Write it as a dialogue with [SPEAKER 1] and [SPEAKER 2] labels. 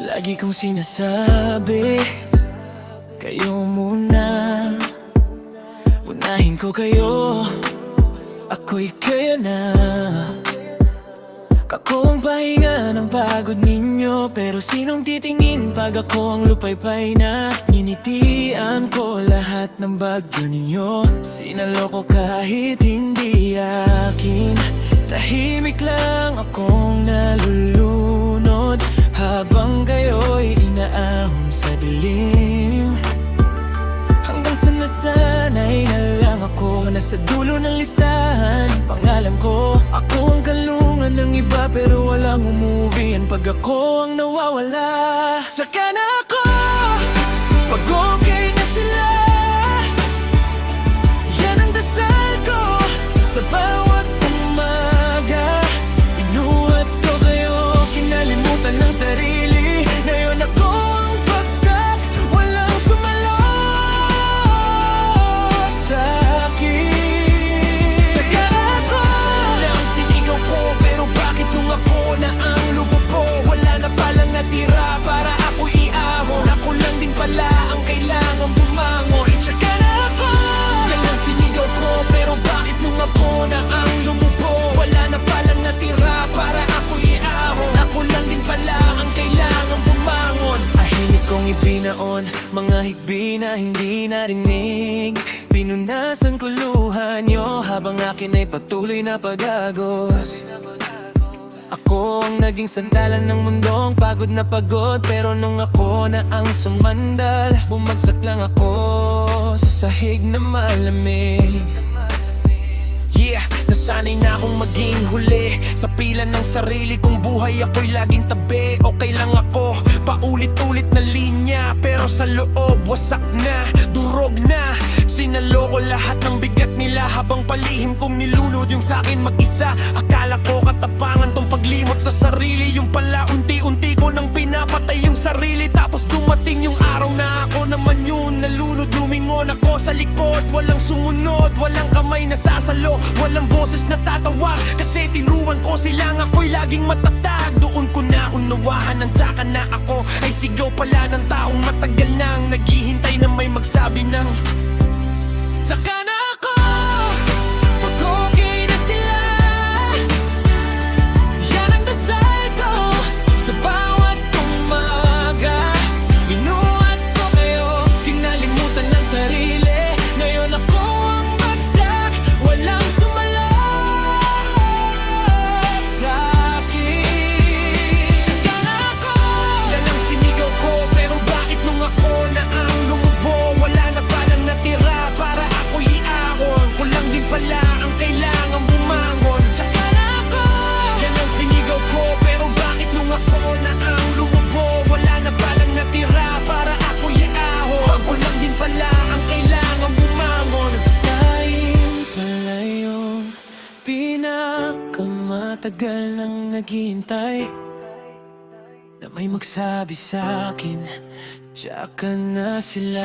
[SPEAKER 1] Lagi kong sinasabi, kayo muna. Unahin ko kayo, ako'y kaya na. Ako ang pahinga ng pagod ninyo, pero sinong titingin pag ako ang lupaypay na? Ninitian ko lahat ng bagyo ninyo, sinaloko kahit hindi akin. Tahimik lang akong nalulunod, habang kayo'y inaahon sa dilim. Hanggang sa nasanay na lang ako, nasa dulo ng listahan pangalan ko. Ako ang kalungan ng iba, pero walang umuwian pag ako ang nawawala. Tsaka na ako, pag okay na sila. Yan ang dasal ko sa bawat umaga. Pinuhat ko kayo, kinalimutan ng sarili. Ngayon ako ang bagsak, walang sumalo sa akin. Tsaka ako, lang sinigaw ko, pero bakit nung ako na ang lumupo? Wala na palang natira para ako iahon. Ako lang din pala ang kailangan bumangon. Tsaka na ako, yan ang sinigaw ko, pero bakit nung ako na ang lumupo? Wala na palang natira para ako iahon. Ako lang din pala ang kailangan bumangon. Ahimik kong ibinaon, mga higbi na hindi narinig. Pinunasan ko luha nyo, habang akin ay patuloy na pag-agos. Ako ang naging sandalan ng mundong pagod na pagod, pero nung ako na ang sumandal, bumagsak lang ako sa sahig na malamig. Yeah, nasanay na akong maging huli sa pila ng sarili kong buhay. Ako'y laging tabi, okay lang ako. Paulit-ulit na linya, pero sa loob wasak na, durog na. Sinaloko lahat ng bigat nila, habang palihim kong nilunod yung sa'kin mag-isa. Akala ko katapangan tong paglimot sa sarili, yung pala unti-unti ko nang pinapatay yung sarili. Tapos dumating yung araw na ako naman yun nalunod. Lumingon ako sa likod, walang sumunod, walang kamay na sasalo, walang boses na tatawa, kasi tinuruan ko silang ako'y laging matatag. Doon ko na unawaan ang tsaka na ako ay sigaw pala ng taong matagal nang naghihintay na may magsabi ng tsaka na ako, pag okay na sila. Yan ang dasal ko sa bawat umaga. Binuhat ko kayo, kinalimutan ng sarili. Ngayon ako ang bagsak, walang sumalo sa akin. Tsaka na ako, yan ang sinigaw ko, pero bakit nung ako na ang lumubo? Wala na palang natira para ako iahon. Kulang din pala ang kailangan bumangon. Tsaka na ako, yan ang sinigaw ko, pero bakit nung ako na ang lumubo? Wala na palang natira para ako iahon. Kulang din pala ang kailangan bumangon. Tayo pala yung pinakamatagal nang naghihintay, na may magsabi sa'kin, tsaka na sila.